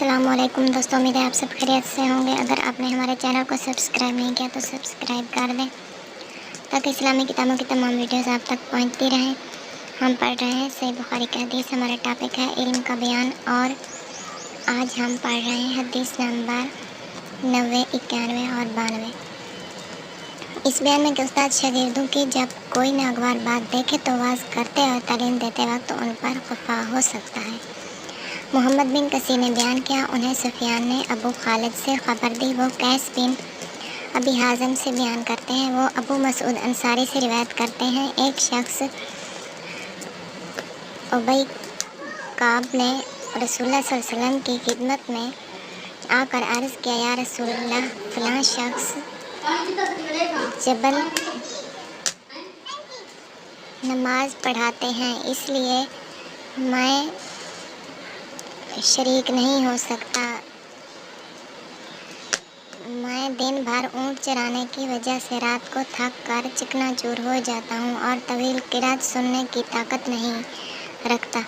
السلام علیکم دوستوں، امید ہے آپ سب خیریت سے ہوں گے۔ اگر آپ نے ہمارے چینل کو سبسکرائب نہیں کیا تو سبسکرائب کر دیں تاکہ اسلامی کتابوں کی تمام ویڈیوز آپ تک پہنچتی رہیں۔ ہم پڑھ رہے ہیں صحیح بخاری کی حدیث، ہمارا ٹاپک ہے علم کا بیان، اور آج ہم پڑھ رہے ہیں حدیث نمبر 90، 91 اور 92۔ اس بیان میں کہ استاد شاگردوں کی جب کوئی ناگوار بات دیکھے تو واعظ کرتے اور تعلیم دیتے وقت ان پر خفا ہو سکتا ہے۔ محمد بن کثیر نے بیان کیا، انہیں سفیان نے ابو خالد سے خبر دی، وہ قیس بن ابی حازم سے بیان کرتے ہیں، وہ ابو مسعود انصاری سے روایت کرتے ہیں، ایک شخص ابی کعب نے رسول اللہ صلی اللہ علیہ وسلم کی خدمت میں آ کر عرض کیا، یا رسول اللہ، فلاں شخص جبل نماز پڑھاتے ہیں، اس لیے میں شریک نہیں ہو سکتا۔ میں دن بھر اونٹ چرانے کی وجہ سے رات کو تھک کر چکنا چور ہو جاتا ہوں اور طویل قرات سننے کی طاقت نہیں رکھتا۔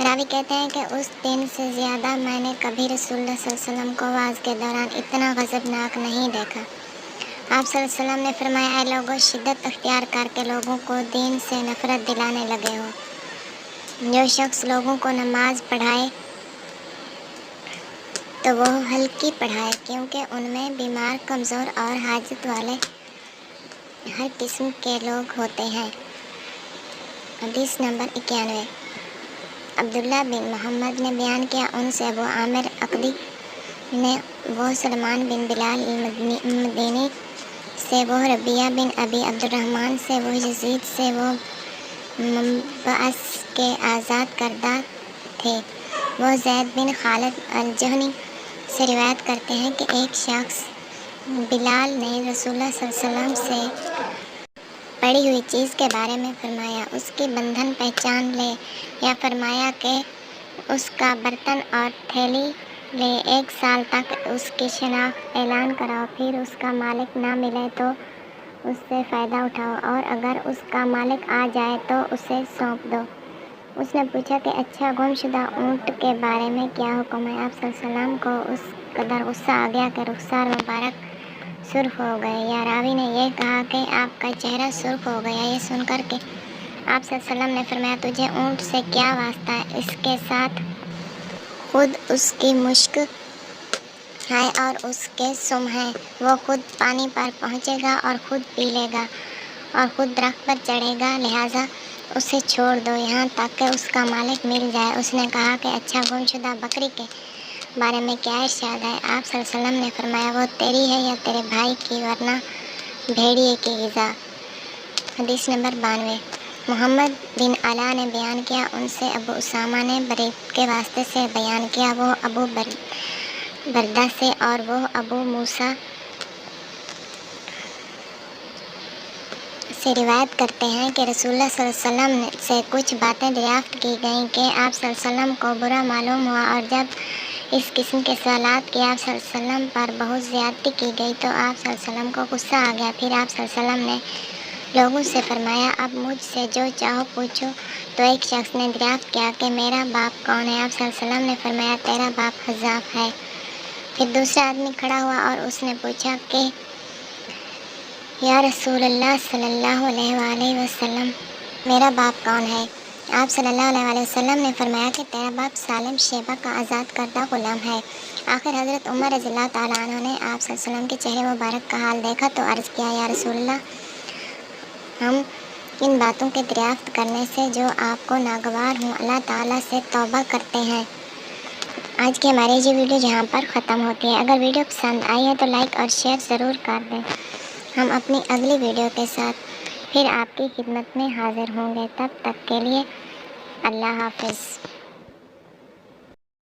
راوی کہتے ہیں کہ اس دن سے زیادہ میں نے کبھی رسول اللہ صلی اللہ علیہ وسلم کو وعظ کے دوران اتنا غضبناک نہیں دیکھا۔ آپ صلی اللہ علیہ وسلم نے فرمایا، اے لوگوں، شدت اختیار کر کے لوگوں کو دین سے نفرت دلانے لگے ہو۔ جو شخص لوگوں کو نماز پڑھائے تو وہ ہلکی پڑھائے، کیونکہ ان میں بیمار، کمزور اور حاجت والے ہر قسم کے لوگ ہوتے ہیں۔ حدیث نمبر 91۔ عبداللہ بن محمد نے بیان کیا، ان سے ابو عامر عقدی نے، وہ سلمان بن بلال المدینی سے، وہ ربیعہ بن ابی عبدالرحمن سے، وہ یزید سے، وہ منبعث کے آزاد کردہ تھے، وہ زید بن خالد الجہنی سے روایت کرتے ہیں کہ ایک شخص بلال نے رسول اللہ صلی اللہ علیہ وسلم سے پڑی ہوئی چیز کے بارے میں فرمایا، اس کی بندھن پہچان لے، یا فرمایا کہ اس کا برتن اور تھیلی لے، 1 سال تک اس کی شناخت اعلان کراؤ، پھر اس کا مالک نہ ملے تو اس سے فائدہ اٹھاؤ، اور اگر اس کا مالک آ جائے تو اسے سونپ دو۔ اس نے پوچھا کہ اچھا، گم شدہ اونٹ کے بارے میں کیا حکم ہے؟ آپ صلی اللہ علیہ وسلم کو اس قدر غصہ آ گیا کہ رخسار مبارک سرخ ہو گئے، یا راوی نے یہ کہا کہ آپ کا چہرہ سرخ ہو گیا۔ یہ سن کر کہ آپ صلی اللہ علیہ وسلم نے فرمایا، تجھے اونٹ سے کیا واسطہ ہے؟ اس کے ساتھ خود اس کی مشک ہے اور اس کے سم ہے، وہ خود پانی پر پہنچے گا اور خود پی لے گا اور خود درخت پر چڑھے گا، لہٰذا اسے چھوڑ دو یہاں تک کہ اس کا مالک مل جائے۔ اس نے کہا کہ اچھا، گم شدہ بکری کے بارے میں کیا ارشاد ہے؟ آپ صلی اللہ علیہ وسلم نے فرمایا، وہ تیری ہے یا تیرے بھائی کی، ورنہ بھیڑیے کی غذا۔ حدیث نمبر 92۔ محمد بن علا نے بیان کیا، ان سے ابو اسامہ نے برید کے واسطے سے بیان کیا، وہ ابو بردہ سے، اور وہ ابو موسیٰ سے روایت کرتے ہیں کہ رسول اللہ صلی اللہ علیہ وسلم سے کچھ باتیں دریافت کی گئیں کہ آپ صلی اللہ علیہ وسلم کو برا معلوم ہوا، اور جب اس قسم کے سوالات کی آپ صلی اللہ علیہ وسلم پر بہت زیادتی کی گئی تو آپ صلی اللہ علیہ وسلم کو غصہ آ گیا۔ پھر آپ صلی اللہ علیہ وسلم نے لوگوں سے فرمایا، اب مجھ سے جو چاہو پوچھو۔ تو ایک شخص نے دریافت کیا کہ میرا باپ کون ہے؟ آپ صلی اللہ علیہ وسلم نے فرمایا، تیرا باپ حذاف ہے۔ پھر دوسرا آدمی کھڑا ہوا اور اس نے پوچھا کہ یا رسول اللہ صلی اللہ علیہ وآلہ وسلم، میرا باپ کون ہے؟ آپ صلی اللہ علیہ وآلہ وسلم نے فرمایا کہ تیرا باپ سالم شیبہ کا آزاد کردہ غلام ہے۔ آخر حضرت عمر رضی اللہ تعالیٰ عنہ نے آپ صلی اللہ علیہ وسلم کے چہرے مبارک کا حال دیکھا تو عرض کیا، یا رسول اللہ، ہم ان باتوں کے دریافت کرنے سے جو آپ کو ناگوار ہوں اللہ تعالیٰ سے توبہ کرتے ہیں۔ آج کی ہماری یہ ویڈیو یہاں پر ختم ہوتی ہے۔ اگر ویڈیو پسند آئی ہے تو لائک اور شیئر ضرور کر دیں۔ ہم اپنی اگلی ویڈیو کے ساتھ پھر آپ کی خدمت میں حاضر ہوں گے، تب تک کے لیے اللہ حافظ۔